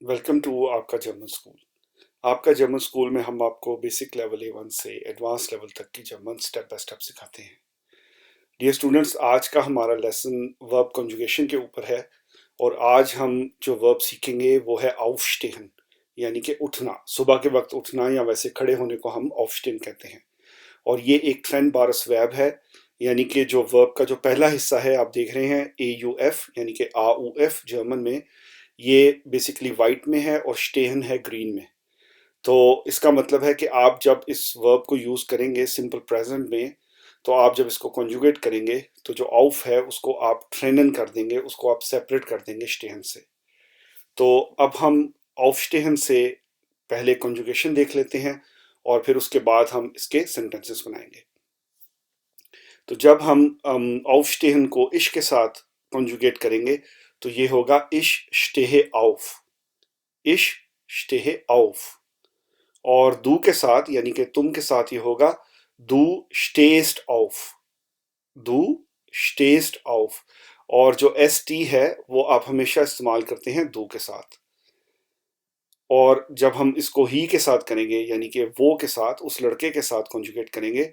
Welcome to आपका German school. आपका German school में हम आपको बेसिक लेवल A1 से एडवांस लेवल तक की जर्मन स्टेप बाय स्टेप सिखाते हैं। डियर स्टूडेंट्स, आज का हमारा लेसन वर्ब कंजुगेशन के ऊपर है और आज हम जो वर्ब सीखेंगे वो है aufstehen, यानी कि उठना, सुबह के वक्त उठना या वैसे खड़े होने को हम aufstehen कहते हैं। और ये एक ट्रेंड बारस वर्ब है, यानी कि जो वर्ब का जो पहला हिस्सा है आप देख रहे हैं AUF यानी कि AUF जर्मन में, ये बेसिकली वाइट में है और स्टेहन है ग्रीन में। तो इसका मतलब है कि आप जब इस वर्ब को यूज़ करेंगे सिंपल प्रेजेंट में, तो आप जब इसको कॉन्जुगेट करेंगे तो जो ऑफ है उसको आप ट्रेनन कर देंगे, उसको आप सेपरेट कर देंगे स्टेहन से। तो अब हम ऑफ स्टेहन से पहले कॉन्जुगेशन देख लेते हैं और फिर उसके बाद हम इसके सेंटेंसेस बनाएंगे। तो जब हम ऑफ स्टेहन को इश के साथ कॉन्जुगेट करेंगे तो ये होगा इश स्टेहे ऑफ, इश स्टेहे ऑफ। और दू के साथ यानी कि तुम के साथ ये होगा दू स्टेस्ट ऑफ, दू स्टेस्ट ऑफ। और जो एस टी है वो आप हमेशा इस्तेमाल करते हैं दू के साथ। और जब हम इसको ही के साथ करेंगे यानी कि वो के साथ, उस लड़के के साथ कॉन्जुगेट करेंगे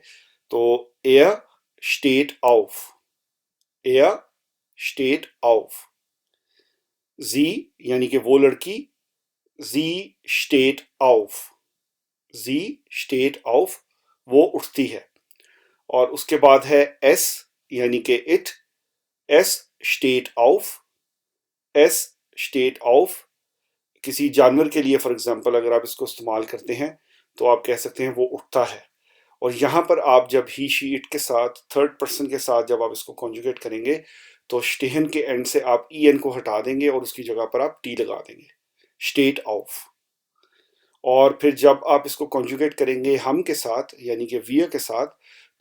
तो एयर स्टेट ऑफ, एयर स्टेट ऑफ। जी यानी कि वो लड़की, जी स्टेट ऑफ, जी स्टेट ऑफ, वो उठती है। और उसके बाद है एस यानी कि इट, एस स्टेट ऑफ, एस स्टेट ऑफ। किसी जानवर के लिए फॉर एग्जांपल अगर आप इसको इस्तेमाल करते हैं तो आप कह सकते हैं वो उठता है। और यहाँ पर आप जब ही शी इट के साथ थर्ड पर्सन के साथ जब आप इसको कॉन्जुगेट करेंगे तो स्टेहन के एंड से आप ई एन को हटा देंगे और उसकी जगह पर आप टी लगा देंगे, स्टेट ऑफ। और फिर जब आप इसको कॉन्जुगेट करेंगे हम के साथ यानी कि वियर के साथ,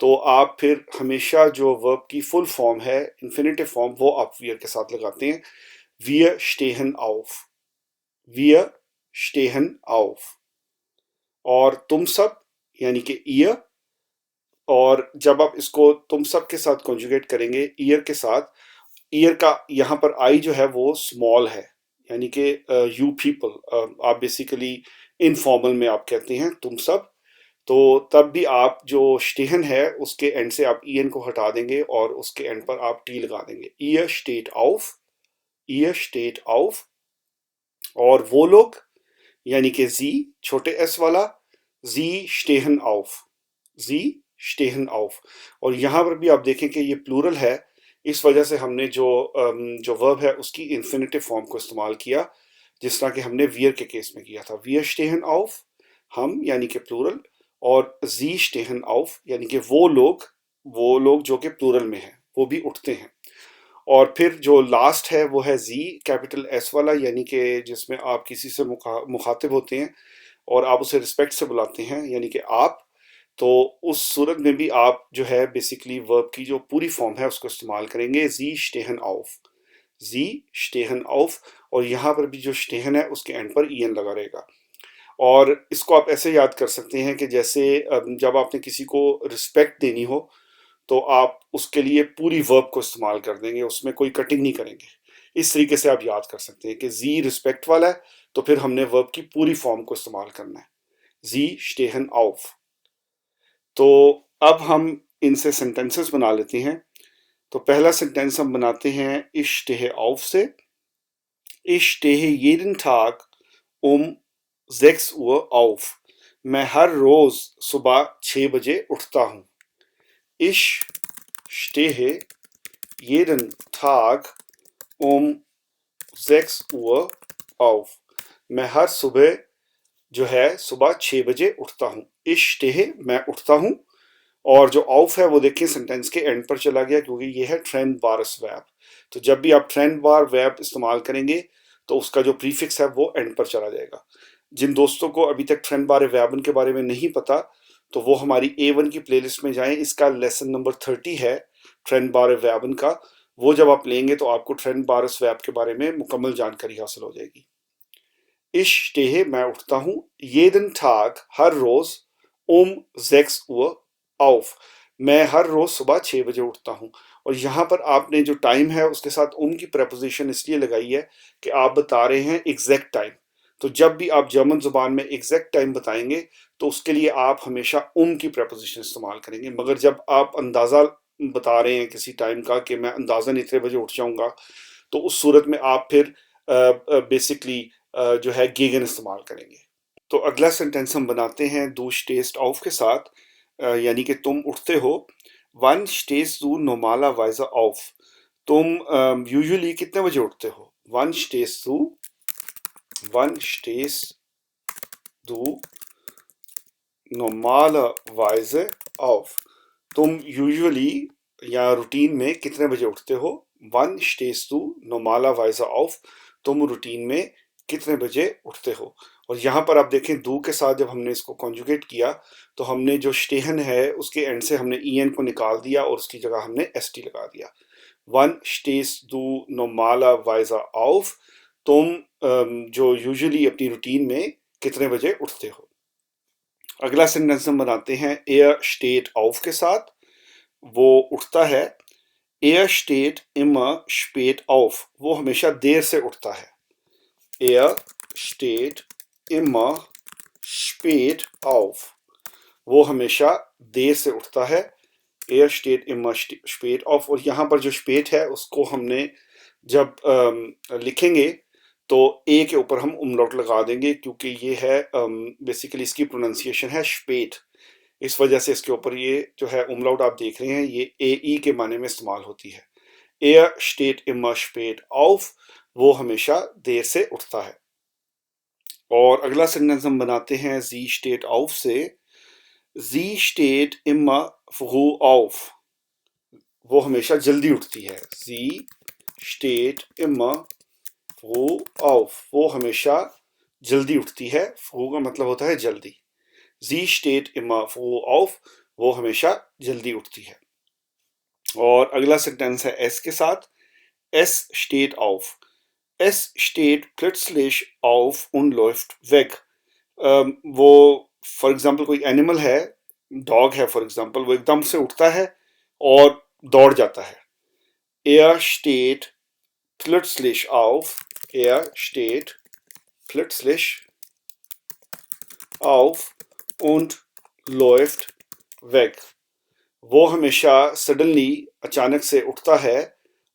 तो आप फिर हमेशा जो वर्ब की फुल फॉर्म है इन्फिनेटिव फॉर्म वो आप वियर के साथ लगाते हैं, वियर स्टेहन ऑफ, वियर स्टेहन ऑफ। और तुम सब यानी कि ईयर, और जब आप इसको तुम सब के साथ कॉन्जुगेट करेंगे ईयर के साथ, ईयर का यहाँ पर आई जो है वो स्मॉल है, यानी कि यू पीपल, आप बेसिकली इनफॉर्मल में आप कहते हैं तुम सब। तो तब भी आप जो स्टेहन है उसके एंड से आप ई एन को हटा देंगे और उसके एंड पर आप टी लगा देंगे, year state of, year state of. और वो लोग यानी कि जी छोटे एस वाला, जी स्टेहन ऑफ, जी स्टेहन ऑफ। और यहाँ पर भी आप देखें कि ये प्लूरल है, इस वजह से हमने जो वर्ब है उसकी इन्फिनेटिव फॉर्म को इस्तेमाल किया, जिस तरह कि हमने वियर के केस में किया था, वियर स्टेहन ऑफ हम यानी कि प्लूरल, और जी स्टेहन ऑफ यानी कि वो लोग जो कि प्लूरल में हैं वो भी उठते हैं। और फिर जो लास्ट है वो है जी कैपिटल एस वाला, यानी कि जिसमें आप किसी से मुखातिब होते हैं और आप उसे रिस्पेक्ट से बुलाते हैं यानी कि आप। तो उस सूरत में भी आप जो है बेसिकली वर्ब की जो पूरी फॉर्म है उसको इस्तेमाल करेंगे, जी स्टेहन ऑफ, जी स्टेहन ऑफ। और यहाँ पर भी जो स्टेहन है उसके एंड पर ई एन लगा रहेगा। और इसको आप ऐसे याद कर सकते हैं कि जैसे जब आपने किसी को रिस्पेक्ट देनी हो तो आप उसके लिए पूरी वर्ब को इस्तेमाल कर देंगे, उसमें कोई कटिंग नहीं करेंगे। इस तरीके से आप याद कर सकते हैं कि जी रिस्पेक्ट वाला है तो फिर हमने वर्ब की पूरी फॉर्म को इस्तेमाल करना है, जी स्टेहन ऑफ। तो अब हम इनसे सेंटेंसेस बना लेते हैं। तो पहला सेंटेंस हम बनाते हैं ich stehe auf से। Ich stehe jeden Tag um 6 Uhr auf। मैं हर रोज सुबह 6 बजे उठता हूँ। Ich stehe jeden Tag um 6 Uhr auf। मैं हर सुबह जो है सुबह 6 बजे उठता हूँ। Ich stehe मैं उठता हूँ। और जो ऑफ है वो देखिए सेंटेंस के एंड पर चला गया क्योंकि ये है ट्रेंड बारस वर्ब। तो जब भी आप ट्रेंड बार वर्ब इस्तेमाल करेंगे तो उसका जो प्रीफिक्स है वो एंड पर चला जाएगा। जिन दोस्तों को अभी तक ट्रेंड बार वर्बन के बारे में नहीं पता तो वो हमारी A1 की प्लेलिस्ट में जाएं, इसका लेसन नंबर 30 है ट्रेंड बार वर्बन का। वो जब आप लेंगे तो आपको ट्रेंड बारस वर्ब के बारे में मुकम्मल जानकारी हासिल हो जाएगी। Ich stehe मैं उठता हूँ, jeden Tag हर रोज, um 6 Uhr auf मैं हर रोज सुबह 6 बजे उठता हूँ। और यहाँ पर आपने जो टाइम है उसके साथ की प्रेपोजिशन इसलिए लगाई है कि आप बता रहे हैं एग्जैक्ट टाइम। तो जब भी आप जर्मन ज़ुबान में एग्जैक्ट टाइम बताएंगे तो उसके लिए आप हमेशा की प्रेपोजिशन इस्तेमाल करेंगे। मगर जब आप अंदाज़ा बता रहे हैं किसी टाइम का कि मैं अंदाज़न इतने बजे उठ जाऊंगा, तो उस सूरत में आप फिर बेसिकली जो है गेगन इस्तेमाल करेंगे। तो अगला सेंटेंस हम बनाते हैं दू स्टेस्ट ऑफ के साथ, यानी कि तुम उठते हो। वन स्टेस्ट दू नॉर्माला वाइजा ऑफ। तुम यूजुअली कितने बजे उठते हो? वन स्टेस्ट दू नॉर्माला वाइजा ऑफ। तुम यूजुअली या रूटीन में कितने बजे उठते हो? वन स्टेस्ट दू नॉर्माला वाइजा ऑफ। तुम रूटीन में कितने बजे उठते हो? और यहाँ पर आप देखें दू के साथ जब हमने इसको कॉन्जुगेट किया तो हमने जो स्टेहन है उसके एंड से हमने ईएन को निकाल दिया और उसकी जगह हमने एसटी लगा दिया। वन स्टेस दू नॉर्माला वाइजा ऑफ। तुम जो यूजुअली अपनी रूटीन में कितने बजे उठते हो? अगला सेंटेंस हम बनाते हैं एयर स्टेट ऑफ के साथ। वो उठता है। एयर स्टेट इमर स्पेट ऑफ। वो हमेशा देर से उठता है। एयर स्टेट इमर स्पेट ऑफ। वो हमेशा देर से उठता है। एयर स्टेट इमर स्पेट ऑफ। और यहाँ पर जो स्पेट है उसको हमने जब लिखेंगे तो ए के ऊपर हम उमलॉट लगा देंगे, क्योंकि ये है बेसिकली इसकी प्रोनाउंसिएशन है स्पेट। इस वजह से इसके ऊपर ये जो है उमलॉट आप देख रहे हैं ये ए ई के माने में इस्तेमाल होती है। एयर स्टेट इमर स्पेट ऑफ। वो हमेशा देर से उठता है। और अगला सेंटेंस हम बनाते हैं जी स्टेट ऑफ से। जी स्टेट इमर फ्रू ऑफ। वो हमेशा जल्दी उठती है। जी स्टेट इमर फ्रू ऑफ। वो हमेशा जल्दी उठती है। फ्रू का मतलब होता है जल्दी। जी स्टेट इमर फ्रू ऑफ। वो हमेशा जल्दी उठती है। और अगला सेंटेंस है एस के साथ। एस स्टेट ऑफ। एस स्टेट प्लötzlich auf und läuft weg। वो फॉर एग्जाम्पल कोई एनिमल है, डॉग है फॉर एग्जाम्पल, वो एकदम से उठता है और दौड़ जाता है। Er steht plötzlich auf। Er steht plötzlich auf und läuft weg। वो हमेशा सडनली अचानक से उठता है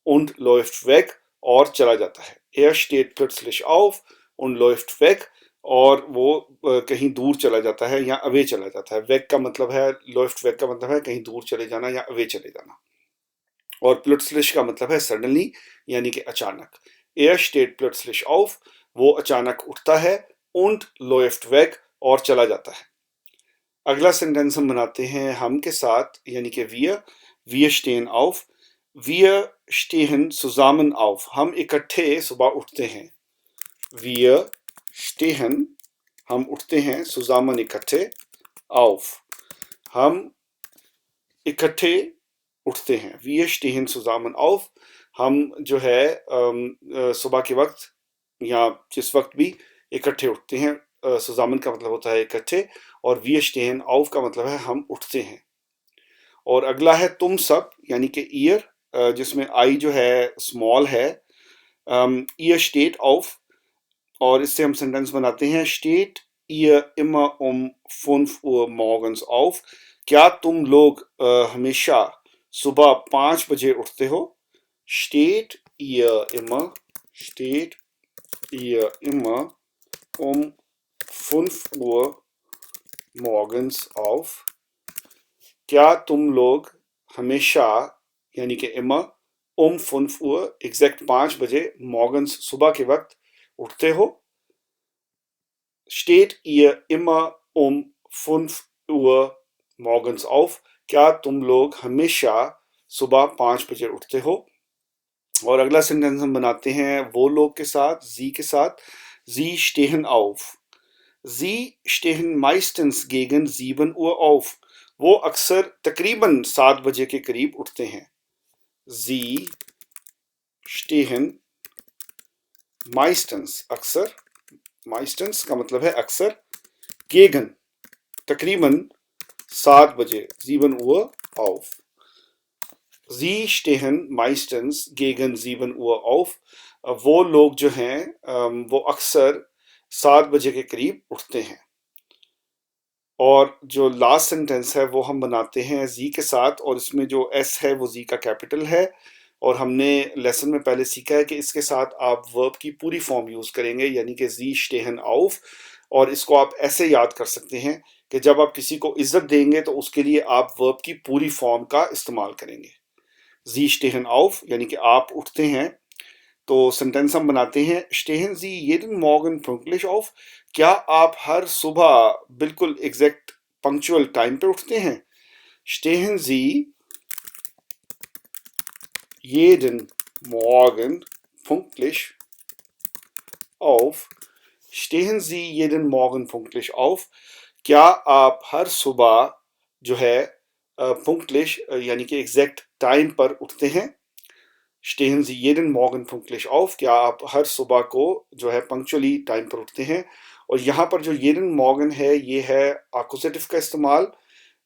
und läuft weg और चला जाता है। Er steht plötzlich auf und läuft weg। और वो कहीं दूर चला जाता है या अवे चला जाता है। weg का मतलब है, läuft weg का मतलब है कहीं दूर चले जाना या अवे चले जाना। और plötzlich का मतलब है सडनली, यानी कि अचानक। Er steht plötzlich auf। वो अचानक उठता है und läuft weg और चला जाता है। अगला सेंटेंस हम बनाते हैं हम के साथ, यानी कि wir stehen auf। wir stehen zusammen auf। हम इकट्ठे सुबह उठते हैं। wir stehen हम उठते हैं, zusammen इकट्ठे, auf हम इकट्ठे उठते हैं। wir stehen zusammen auf। हम जो है सुबह के वक्त या जिस वक्त भी इकट्ठे उठते हैं। zusammen का मतलब होता है इकट्ठे और wir stehen auf का मतलब है हम उठते हैं। और अगला है तुम सब, यानी कि ईयर, जिसमें आई जो है स्मॉल है। Year state of. और इससे हम सेंटेंस बनाते हैं state ihr immer 5 Uhr morgens auf। क्या तुम लोग हमेशा सुबह 5 बजे उठते हो? steht ihr immer 5 Uhr morgens auf। क्या तुम लोग हमेशा, यानी कि immer 5 Uhr एग्जैक्ट 5 बजे morgens सुबह के वक्त उठते हो? steht ihr immer 5 Uhr morgens auf। क्या तुम लोग हमेशा सुबह 5 बजे उठते हो? और अगला सेंटेंस हम बनाते हैं वो लोग के साथ, जी के साथ। Sie stehen auf। Sie stehen meistens gegen 7 Uhr auf। वो अक्सर तकरीबन 7 बजे के करीब उठते हैं। Sie stehen meistens अक्सर, meistens का मतलब है अक्सर, gegen तकरीबन 7 बजे, 7 Uhr auf। Sie stehen meistens gegen 7 Uhr auf। वो लोग जो हैं वो अक्सर 7 बजे के करीब उठते हैं। और जो लास्ट सेंटेंस है वो हम बनाते हैं जी के साथ, और इसमें जो एस है वो जी का कैपिटल है। और हमने लेसन में पहले सीखा है कि इसके साथ आप वर्ब की पूरी फॉर्म यूज करेंगे, यानी कि जी स्टेहन आउफ। और इसको आप ऐसे याद कर सकते हैं कि जब आप किसी को इज्जत देंगे तो उसके लिए आप वर्ब की पूरी फॉर्म का इस्तेमाल करेंगे। जी स्टेहन आउफ यानी कि आप उठते हैं। तो सेंटेंस हम बनाते हैं, स्टेहन जी jeden Morgen pünktlich auf। क्या आप हर सुबह बिल्कुल एग्जैक्ट पंक्चुअल टाइम पे उठते हैं? स्टेहन जी jeden Morgen pünktlich auf। स्टेहन जी jeden Morgen pünktlich auf। क्या आप हर सुबह जो है पुंक्टलिश यानी कि एग्जैक्ट टाइम पर उठते हैं? स्टेहन जी jeden Morgen pünktlich auf। क्या आप हर सुबह को जो है पंक्चुअली टाइम पर उठते हैं? और यहाँ पर जो jeden Morgen है ये है आकुजेटिव का इस्तेमाल।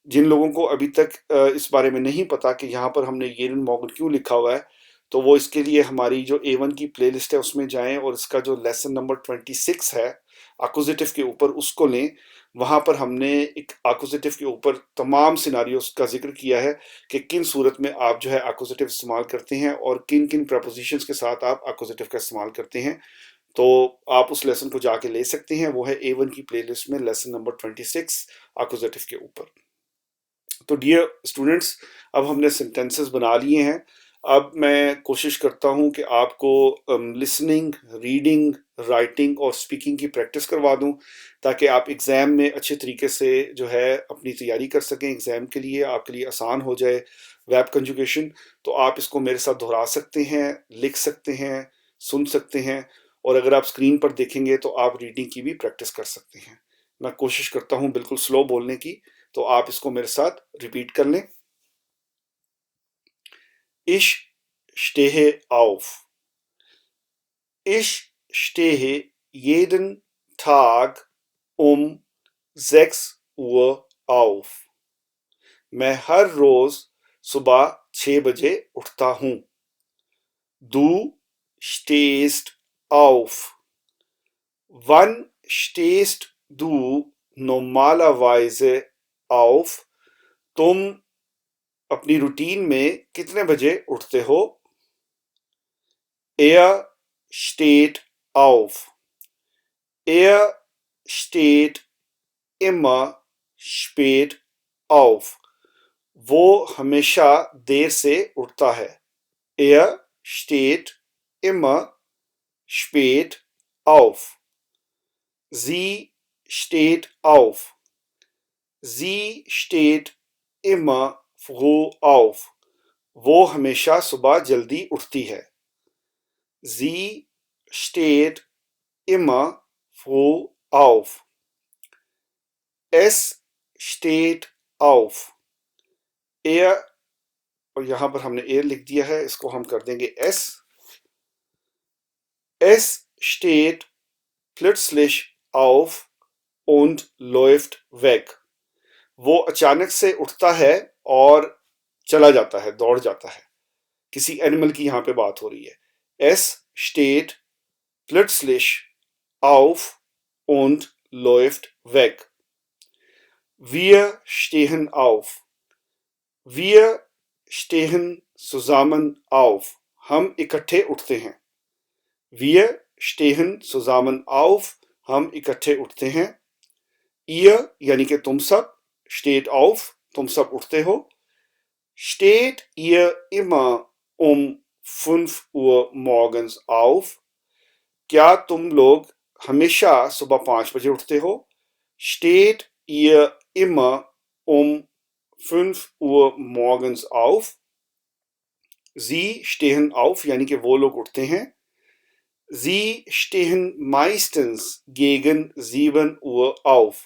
जिन लोगों को अभी तक इस बारे में नहीं पता कि यहाँ पर हमने jeden Morgen क्यों लिखा हुआ है, तो वो इसके लिए हमारी जो A1 की प्लेलिस्ट है उसमें जाएं और इसका जो लेसन नंबर 26 है आकुजेटिव के ऊपर उसको लें। वहां पर हमने एक आकुजेटिव के ऊपर तमाम सिनारियोस का जिक्र किया है कि किन सूरत में आप जो है आकुजेटिव इस्तेमाल करते हैं और किन किन प्रपोजिशंस के साथ आप आकुजेटिव का इस्तेमाल करते हैं। तो आप उस लेसन को जाके ले सकते हैं, वो है A1 की प्लेलिस्ट में लेसन नंबर 26 आकुजेटिव के ऊपर। तो डियर स्टूडेंट्स, अब हमने सेंटेंसेस बना लिए हैं। अब मैं कोशिश करता हूं कि आपको लिसनिंग, रीडिंग, राइटिंग और स्पीकिंग की प्रैक्टिस करवा दूं, ताकि आप एग्ज़ाम में अच्छे तरीके से जो है अपनी तैयारी कर सकें। एग्ज़ाम के लिए आपके लिए आसान हो जाए वर्ब कंजुगेशन। तो आप इसको मेरे साथ दोहरा सकते हैं, लिख सकते हैं, सुन सकते हैं, और अगर आप स्क्रीन पर देखेंगे तो आप रीडिंग की भी प्रैक्टिस कर सकते हैं। मैं कोशिश करता हूँ बिल्कुल स्लो बोलने की, तो आप इसको मेरे साथ रिपीट कर लें। Ich stehe auf। Ich stehe jeden Tag um 6 Uhr auf। मैं हर रोज सुबह 6 बजे उठता हूं। Du stehst auf। Wann stehst du normalerweise auf? तुम अपनी रूटीन में कितने बजे उठते हो? Er steht auf। Er steht immer spät auf। वो हमेशा देर से उठता है। Er steht immer spät auf। Sie steht auf। Sie steht immer früh auf। वो हमेशा सुबह जल्दी उठती है। Sie steht immer früh auf। Es steht auf। Er, और यहां पर हमने er लिख दिया है, इसको हम कर देंगे s। Es steht plötzlich auf und läuft weg। वो अचानक से उठता है और चला जाता है, दौड़ जाता है। किसी एनिमल की यहां पे बात हो रही है। Es steht plötzlich auf und läuft weg। Wir stehen auf। Wir stehen zusammen auf। हम इकट्ठे उठते हैं। Wir stehen zusammen auf। हम इकट्ठे उठते हैं। Ihr यानी कि तुम सब, steht auf, तुम सब उठते हो। Steht ihr immer um 5 Uhr morgens auf? क्या तुम लोग हमेशा सुबह 5 बजे उठते हो? Steht ihr immer um 5 Uhr morgens auf? Sie stehen auf यानी कि वो लोग उठते हैं। Sie stehen meistens gegen 7 Uhr auf।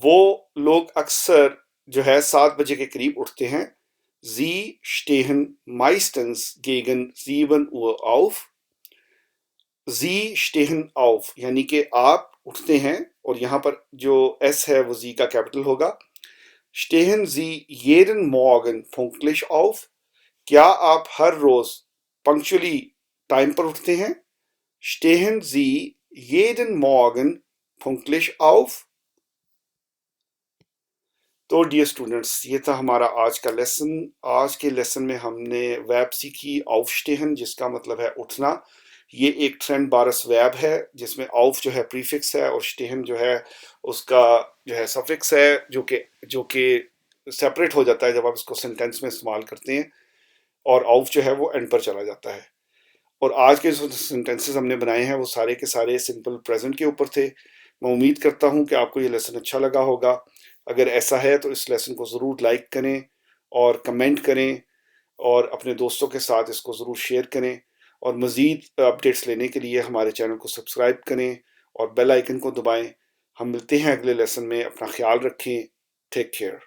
वो लोग अक्सर जो है 7 बजे के करीब उठते हैं। Sie stehen meistens gegen 7 Uhr auf। Sie stehen auf यानी कि आप उठते हैं, और यहां पर जो S है वो जी का कैपिटल होगा। Stehen Sie jeden Morgen pünktlich auf? क्या आप हर रोज पंक्चुअली टाइम पर उठते हैं? Stehen Sie jeden Morgen pünktlich auf। तो डियर स्टूडेंट्स, ये था हमारा आज का लेसन। आज के लेसन में हमने वर्ब सीखी aufstehen, जिसका मतलब है उठना। ये एक ट्रेंड बारस वर्ब है जिसमें auf जो है प्रीफिक्स है और stehen जो है उसका जो है सफिक्स है, जो कि सेपरेट हो जाता है जब आप इसको सेंटेंस में इस्तेमाल करते हैं, और auf जो है वो एंड पर चला जाता है। और आज के जो सेंटेंसेस हमने बनाए हैं वो सारे के सारे सिंपल प्रेजेंट के ऊपर थे। मैं उम्मीद करता हूँ कि आपको ये लेसन अच्छा लगा होगा। अगर ऐसा है तो इस लेसन को ज़रूर लाइक करें और कमेंट करें, और अपने दोस्तों के साथ इसको ज़रूर शेयर करें। और मज़ीद अपडेट्स लेने के लिए हमारे चैनल को सब्सक्राइब करें और बेल आइकन को दबाएं। हम मिलते हैं अगले लेसन में। अपना ख्याल रखें। Take care.